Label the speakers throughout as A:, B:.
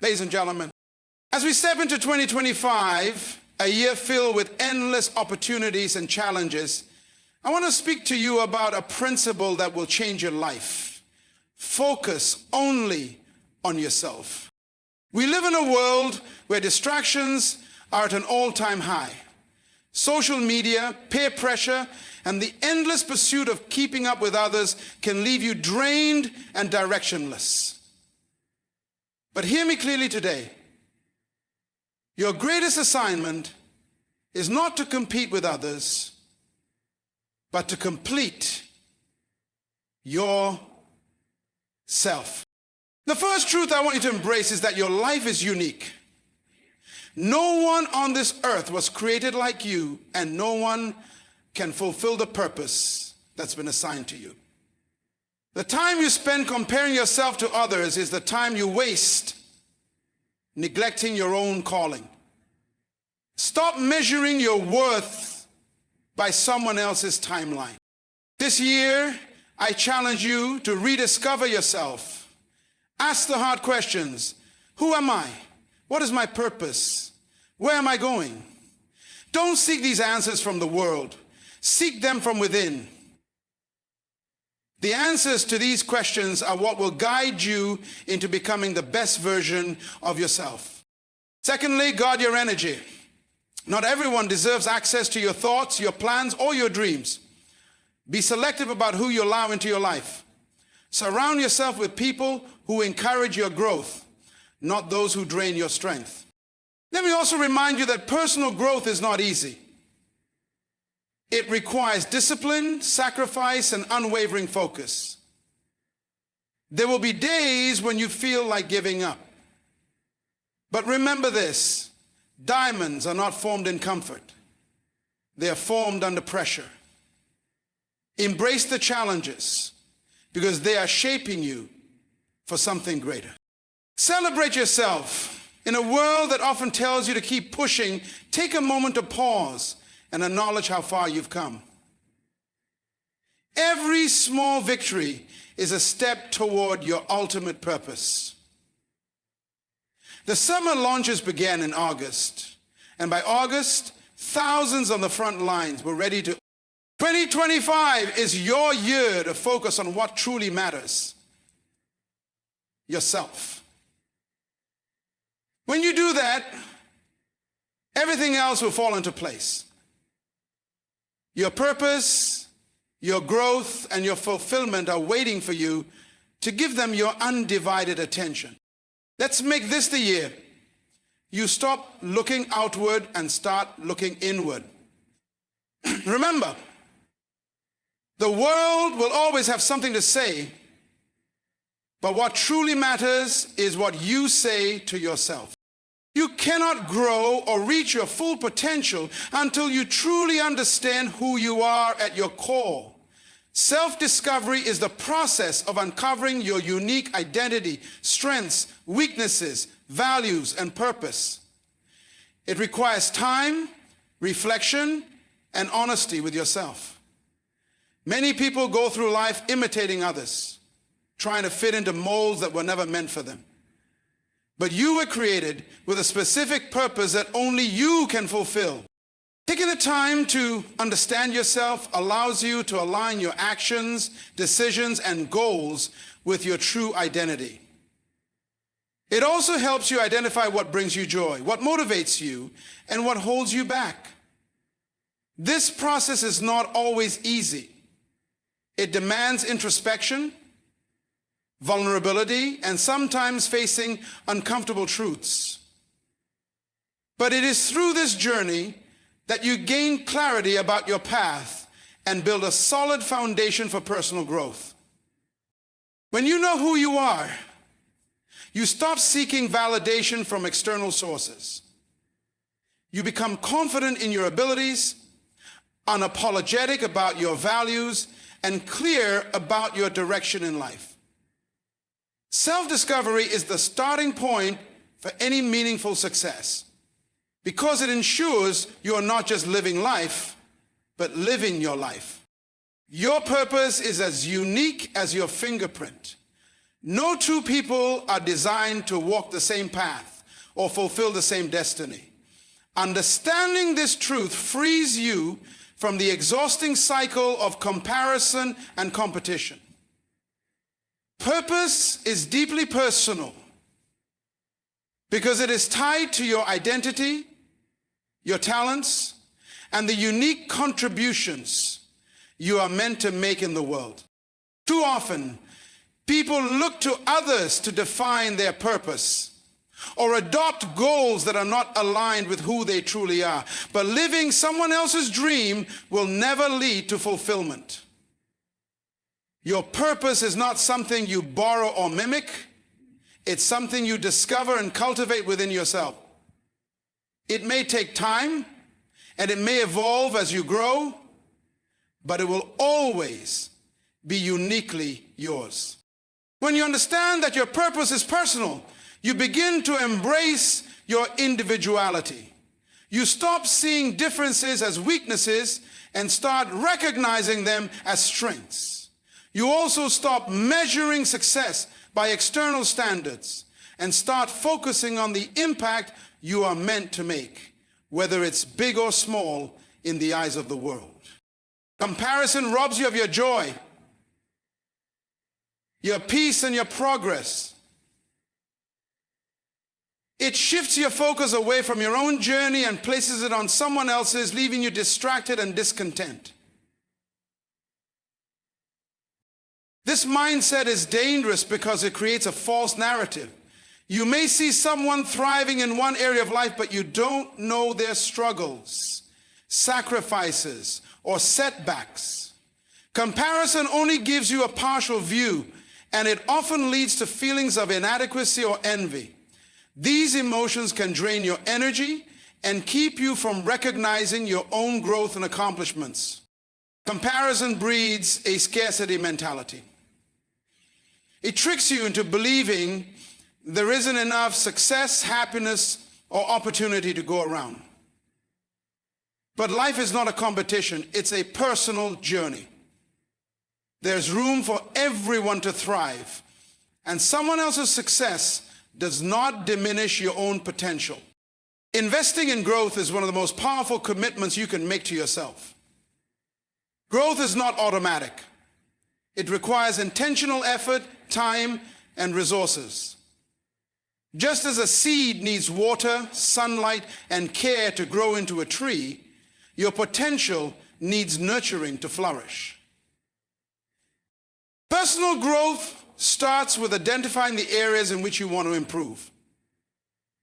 A: Ladies and gentlemen, as we step into 2025, a year filled with endless opportunities and challenges, I want to speak to you about a principle that will change your life. Focus only on yourself. We live in a world where distractions are at an all-time high. Social media, peer pressure, and the endless pursuit of keeping up with others can leave you drained and directionless. But hear me clearly today. Your greatest assignment is not to compete with others, but to complete yourself. The first truth I want you to embrace is that your life is unique. No one on this earth was created like you, and no one can fulfill the purpose that's been assigned to you. The time you spend comparing yourself to others is the time you waste neglecting your own calling. Stop measuring your worth by someone else's timeline. This year, I challenge you to rediscover yourself. Ask the hard questions. Who am I? What is my purpose? Where am I going? Don't seek these answers from the world. Seek them from within. The answers to these questions are what will guide you into becoming the best version of yourself. Secondly, guard your energy. Not everyone deserves access to your thoughts, your plans, or your dreams. Be selective about who you allow into your life. Surround yourself with people who encourage your growth, not those who drain your strength. Let me also remind you that personal growth is not easy. It requires discipline, sacrifice, and unwavering focus. There will be days when you feel like giving up. But remember this, diamonds are not formed in comfort. They are formed under pressure. Embrace the challenges because they are shaping you for something greater. Celebrate yourself. In a world that often tells you to keep pushing, take a moment to pause and acknowledge how far you've come. Every small victory is a step toward your ultimate purpose. The summer launches began in August, and by August, thousands on the front lines were ready to. 2025 is your year to focus on what truly matters. Yourself. When you do that, everything else will fall into place. Your purpose, your growth, and your fulfillment are waiting for you to give them your undivided attention. Let's make this the year you stop looking outward and start looking inward. Remember, the world will always have something to say, but what truly matters is what you say to yourself. You cannot grow or reach your full potential until you truly understand who you are at your core. Self-discovery is the process of uncovering your unique identity, strengths, weaknesses, values, and purpose. It requires time, reflection, and honesty with yourself. Many people go through life imitating others, trying to fit into molds that were never meant for them. But you were created with a specific purpose that only you can fulfill. Taking the time to understand yourself allows you to align your actions, decisions, and goals with your true identity. It also helps you identify what brings you joy, what motivates you, and what holds you back. This process is not always easy. It demands introspection, vulnerability, and sometimes facing uncomfortable truths. But it is through this journey that you gain clarity about your path and build a solid foundation for personal growth. When you know who you are, you stop seeking validation from external sources. You become confident in your abilities, unapologetic about your values, and clear about your direction in life. Self-discovery is the starting point for any meaningful success because it ensures you are not just living life, but living your life. Your purpose is as unique as your fingerprint. No two people are designed to walk the same path or fulfill the same destiny. Understanding this truth frees you from the exhausting cycle of comparison and competition. Purpose is deeply personal because it is tied to your identity, your talents, and the unique contributions you are meant to make in the world. Too often, people look to others to define their purpose or adopt goals that are not aligned with who they truly are. But living someone else's dream will never lead to fulfillment. Your purpose is not something you borrow or mimic. It's something you discover and cultivate within yourself. It may take time, and it may evolve as you grow, but it will always be uniquely yours. When you understand that your purpose is personal, you begin to embrace your individuality. You stop seeing differences as weaknesses and start recognizing them as strengths. You also stop measuring success by external standards and start focusing on the impact you are meant to make, whether it's big or small in the eyes of the world. Comparison robs you of your joy, your peace, and your progress. It shifts your focus away from your own journey and places it on someone else's, leaving you distracted and discontent. This mindset is dangerous because it creates a false narrative. You may see someone thriving in one area of life, but you don't know their struggles, sacrifices, or setbacks. Comparison only gives you a partial view, and it often leads to feelings of inadequacy or envy. These emotions can drain your energy and keep you from recognizing your own growth and accomplishments. Comparison breeds a scarcity mentality. It tricks you into believing there isn't enough success, happiness, or opportunity to go around. But life is not a competition, it's a personal journey. There's room for everyone to thrive, and someone else's success does not diminish your own potential. Investing in growth is one of the most powerful commitments you can make to yourself. Growth is not automatic. It requires intentional effort, time, and resources. Just as a seed needs water, sunlight, and care to grow into a tree, your potential needs nurturing to flourish. Personal growth starts with identifying the areas in which you want to improve.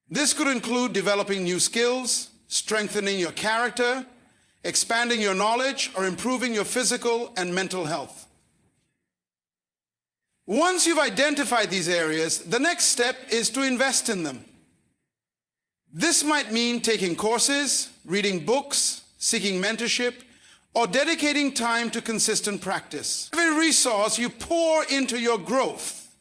A: This could include developing new skills, strengthening your character, expanding your knowledge, or improving your physical and mental health. Once you've identified these areas, the next step is to invest in them. This might mean taking courses, reading books, seeking mentorship, or dedicating time to consistent practice. Every resource you pour into your growth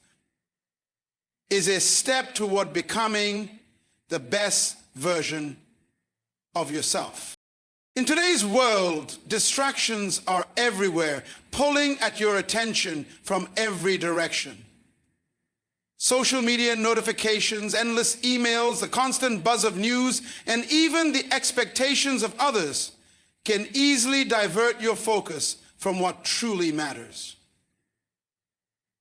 A: is a step toward becoming the best version of yourself. In today's world, distractions are everywhere, pulling at your attention from every direction. Social media notifications, endless emails, the constant buzz of news, and even the expectations of others can easily divert your focus from what truly matters.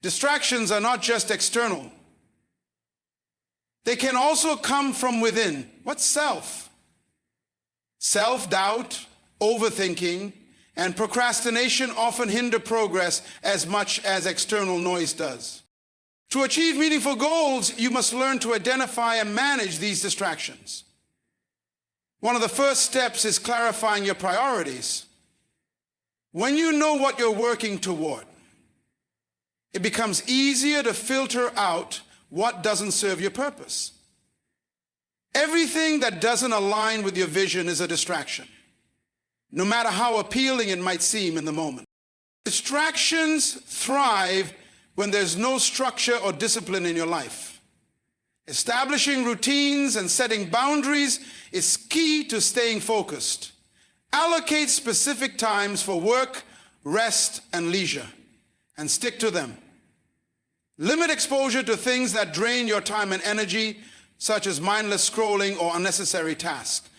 A: Distractions are not just external. They can also come from within. What's self? Self-doubt, overthinking, and procrastination often hinder progress as much as external noise does. To achieve meaningful goals, you must learn to identify and manage these distractions. One of the first steps is clarifying your priorities. When you know what you're working toward, it becomes easier to filter out what doesn't serve your purpose. Everything that doesn't align with your vision is a distraction, no matter how appealing it might seem in the moment. Distractions thrive when there's no structure or discipline in your life. Establishing routines and setting boundaries is key to staying focused. Allocate specific times for work, rest, and leisure, and stick to them. Limit exposure to things that drain your time and energy, such as mindless scrolling or unnecessary tasks.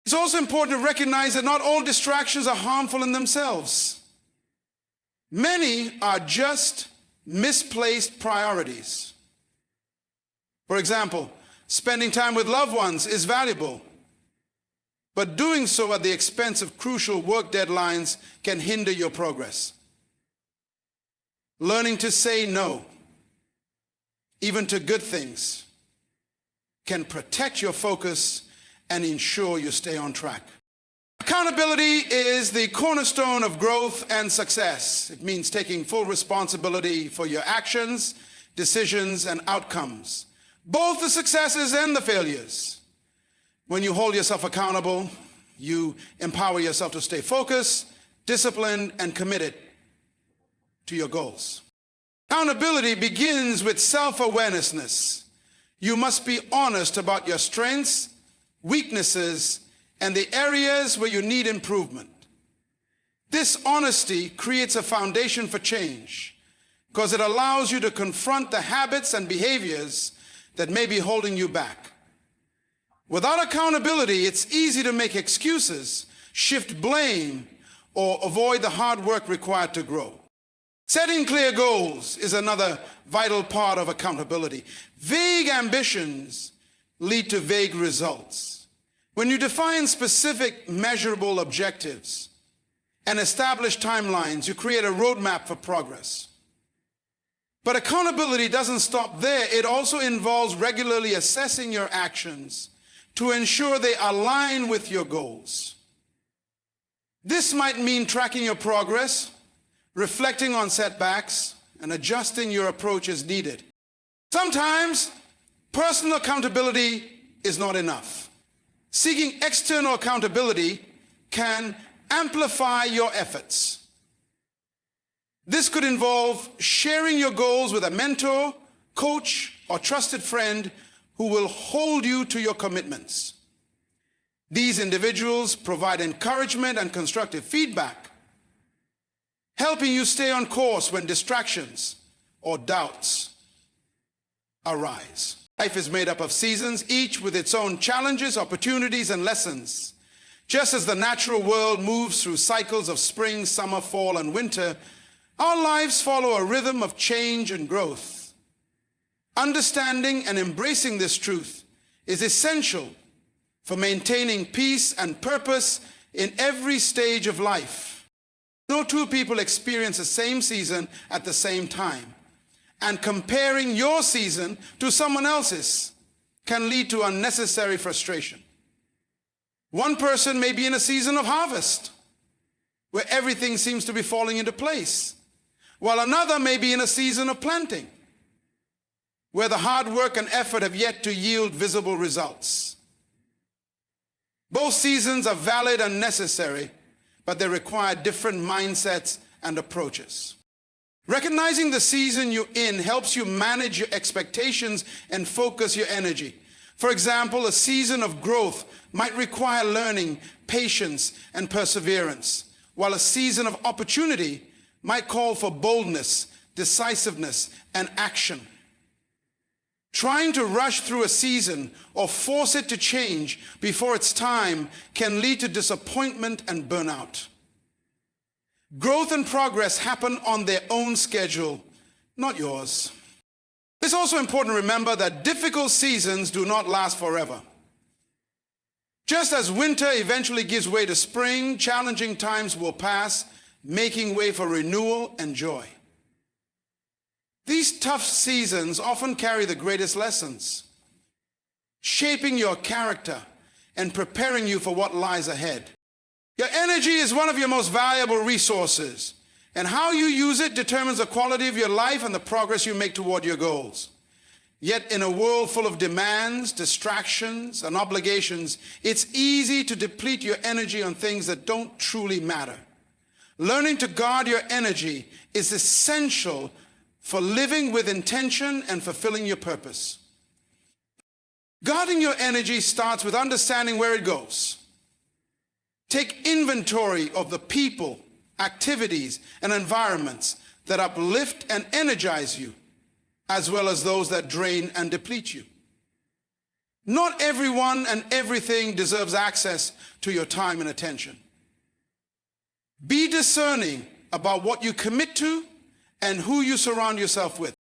A: It's also important to recognize that not all distractions are harmful in themselves. Many are just misplaced priorities. For example, spending time with loved ones is valuable, but doing so at the expense of crucial work deadlines can hinder your progress. Learning to say no, even to good things, can protect your focus and ensure you stay on track. Accountability is the cornerstone of growth and success. It means taking full responsibility for your actions, decisions, and outcomes, both the successes and the failures. When you hold yourself accountable, you empower yourself to stay focused, disciplined, and committed to your goals. Accountability begins with self-awareness. You must be honest about your strengths, weaknesses, and the areas where you need improvement. This honesty creates a foundation for change because it allows you to confront the habits and behaviors that may be holding you back. Without accountability, it's easy to make excuses, shift blame, or avoid the hard work required to grow. Setting clear goals is another vital part of accountability. Vague ambitions lead to vague results. When you define specific, measurable objectives and establish timelines, you create a roadmap for progress. But accountability doesn't stop there. It also involves regularly assessing your actions to ensure they align with your goals. This might mean tracking your progress, reflecting on setbacks, and adjusting your approach as needed. Sometimes personal accountability is not enough. Seeking external accountability can amplify your efforts. This could involve sharing your goals with a mentor, coach, or trusted friend who will hold you to your commitments. These individuals provide encouragement and constructive feedback, helping you stay on course when distractions or doubts arise. Life is made up of seasons, each with its own challenges, opportunities, and lessons. Just as the natural world moves through cycles of spring, summer, fall, and winter, our lives follow a rhythm of change and growth. Understanding and embracing this truth is essential for maintaining peace and purpose in every stage of life. No two people experience the same season at the same time, and comparing your season to someone else's can lead to unnecessary frustration. One person may be in a season of harvest, where everything seems to be falling into place, while another may be in a season of planting, where the hard work and effort have yet to yield visible results. Both seasons are valid and necessary, but they require different mindsets and approaches. Recognizing the season you're in helps you manage your expectations and focus your energy. For example, a season of growth might require learning, patience, and perseverance, while a season of opportunity might call for boldness, decisiveness, and action. Trying to rush through a season or force it to change before it's time can lead to disappointment and burnout. Growth and progress happen on their own schedule, not yours. It's also important to remember that difficult seasons do not last forever. Just as winter eventually gives way to spring, challenging times will pass, making way for renewal and joy. These tough seasons often carry the greatest lessons, shaping your character and preparing you for what lies ahead. Your energy is one of your most valuable resources, and how you use it determines the quality of your life and the progress you make toward your goals. Yet in a world full of demands, distractions, and obligations, it's easy to deplete your energy on things that don't truly matter. Learning to guard your energy is essential for living with intention and fulfilling your purpose. Guarding your energy starts with understanding where it goes. Take inventory of the people, activities, and environments that uplift and energize you. as well as those that drain and deplete you. Not everyone and everything deserves access to your time and attention. Be discerning about what you commit to and who you surround yourself with.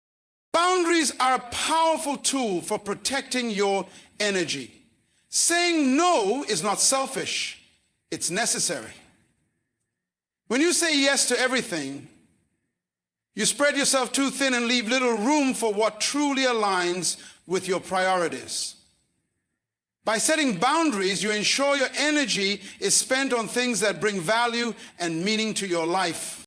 A: Boundaries are a powerful tool for protecting your energy. Saying no is not selfish, it's necessary. When you say yes to everything, you spread yourself too thin and leave little room for what truly aligns with your priorities. By setting boundaries, you ensure your energy is spent on things that bring value and meaning to your life.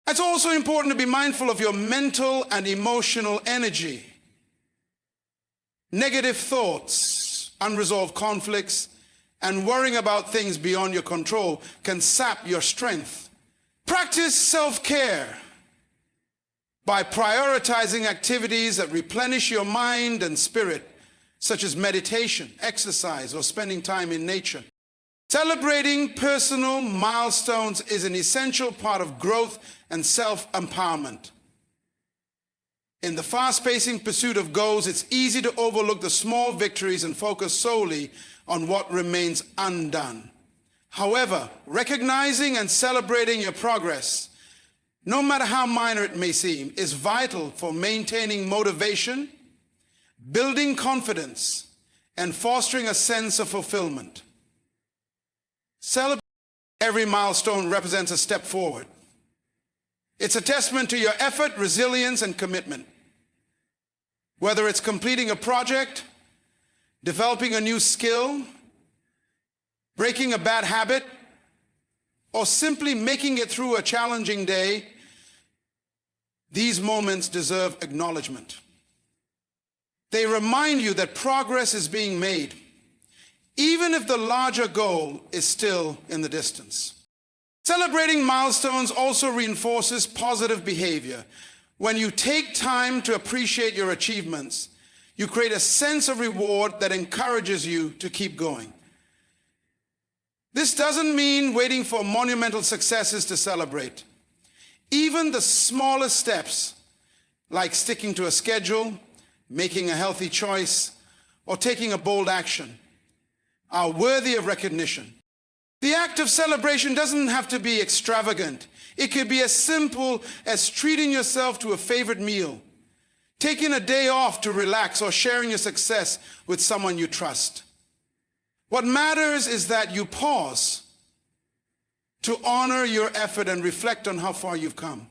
A: It's also important to be mindful of your mental and emotional energy. Negative thoughts, unresolved conflicts, and worrying about things beyond your control can sap your strength. Practice self-care by prioritizing activities that replenish your mind and spirit, such as meditation, exercise, or spending time in nature. Celebrating personal milestones is an essential part of growth and self-empowerment. In the fast-paced pursuit of goals, it's easy to overlook the small victories and focus solely on what remains undone. However, recognizing and celebrating your progress, no matter how minor it may seem, is vital for maintaining motivation, building confidence, and fostering a sense of fulfillment. Celebrating every milestone represents a step forward. It's a testament to your effort, resilience, and commitment. Whether it's completing a project, developing a new skill, breaking a bad habit, or simply making it through a challenging day, these moments deserve acknowledgement. They remind you that progress is being made, even if the larger goal is still in the distance. Celebrating milestones also reinforces positive behavior. When you take time to appreciate your achievements, you create a sense of reward that encourages you to keep going. This doesn't mean waiting for monumental successes to celebrate. Even the smallest steps, like sticking to a schedule, making a healthy choice, or taking a bold action, are worthy of recognition. The act of celebration doesn't have to be extravagant. It could be as simple as treating yourself to a favorite meal, taking a day off to relax, or sharing your success with someone you trust. What matters is that you pause to honor your effort and reflect on how far you've come.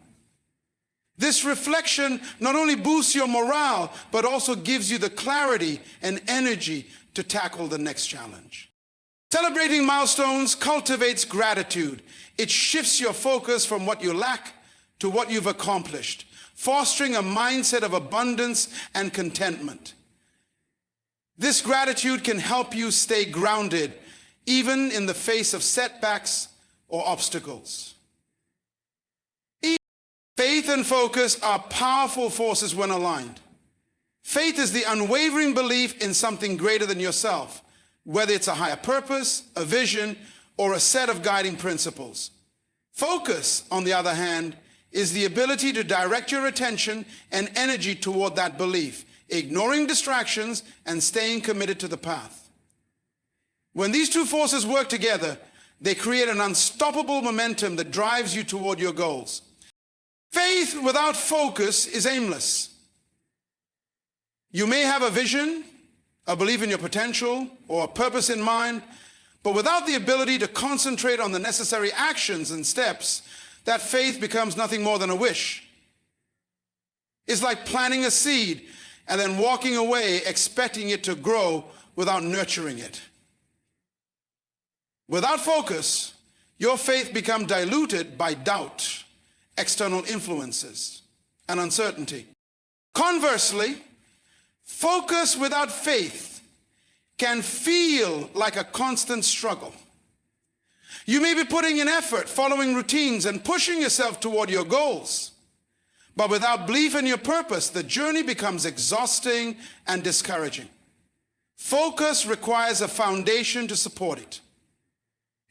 A: This reflection not only boosts your morale, but also gives you the clarity and energy to tackle the next challenge. Celebrating milestones cultivates gratitude. It shifts your focus from what you lack to what you've accomplished, fostering a mindset of abundance and contentment. This gratitude can help you stay grounded, even in the face of setbacks or obstacles. Faith and focus are powerful forces when aligned. Faith is the unwavering belief in something greater than yourself, whether it's a higher purpose, a vision, or a set of guiding principles. Focus, on the other hand, is the ability to direct your attention and energy toward that belief, ignoring distractions and staying committed to the path. When these two forces work together, they create an unstoppable momentum that drives you toward your goals. Faith without focus is aimless. You may have a vision, a belief in your potential, or a purpose in mind, but without the ability to concentrate on the necessary actions and steps, that faith becomes nothing more than a wish. It's like planting a seed and then walking away expecting it to grow without nurturing it. Without focus, your faith becomes diluted by doubt, external influences, and uncertainty. Conversely, focus without faith can feel like a constant struggle. You may be putting in effort, following routines, and pushing yourself toward your goals. But without belief in your purpose, the journey becomes exhausting and discouraging. Focus requires a foundation to support it.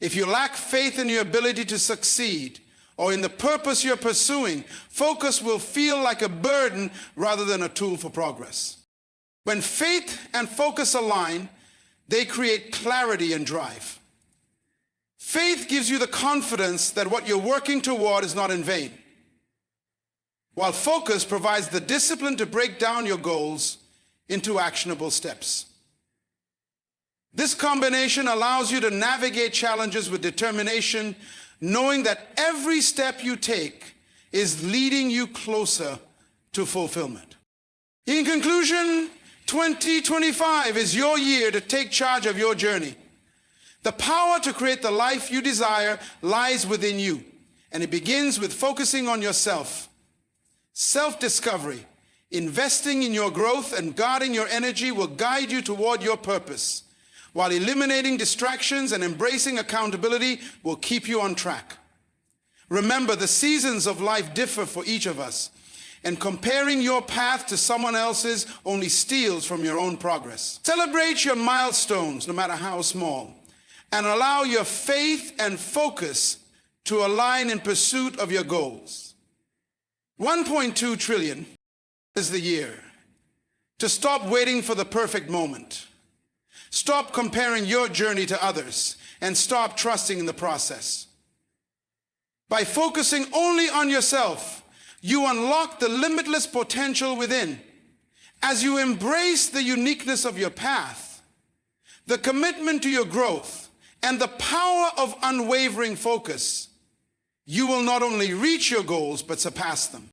A: If you lack faith in your ability to succeed, or in the purpose you're pursuing, focus will feel like a burden rather than a tool for progress. When faith and focus align, they create clarity and drive. Faith gives you the confidence that what you're working toward is not in vain, while focus provides the discipline to break down your goals into actionable steps. This combination allows you to navigate challenges with determination, knowing that every step you take is leading you closer to fulfillment. In conclusion, 2025 is your year to take charge of your journey. The power to create the life you desire lies within you, and it begins with focusing on yourself. Self-discovery, investing in your growth, and guarding your energy will guide you toward your purpose, while eliminating distractions and embracing accountability will keep you on track. Remember, the seasons of life differ for each of us, and comparing your path to someone else's only steals from your own progress. Celebrate your milestones, no matter how small, and allow your faith and focus to align in pursuit of your goals. 1.2 trillion is the year to stop waiting for the perfect moment. Stop comparing your journey to others and stop trusting in the process. By focusing only on yourself, you unlock the limitless potential within. As you embrace the uniqueness of your path, the commitment to your growth, and the power of unwavering focus, you will not only reach your goals, but surpass them.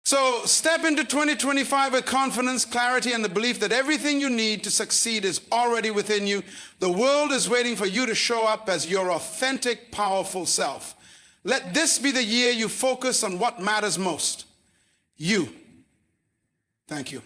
A: So step into 2025 with confidence, clarity, and the belief that everything you need to succeed is already within you. The world is waiting for you to show up as your authentic, powerful self. Let this be the year you focus on what matters most. You. Thank you.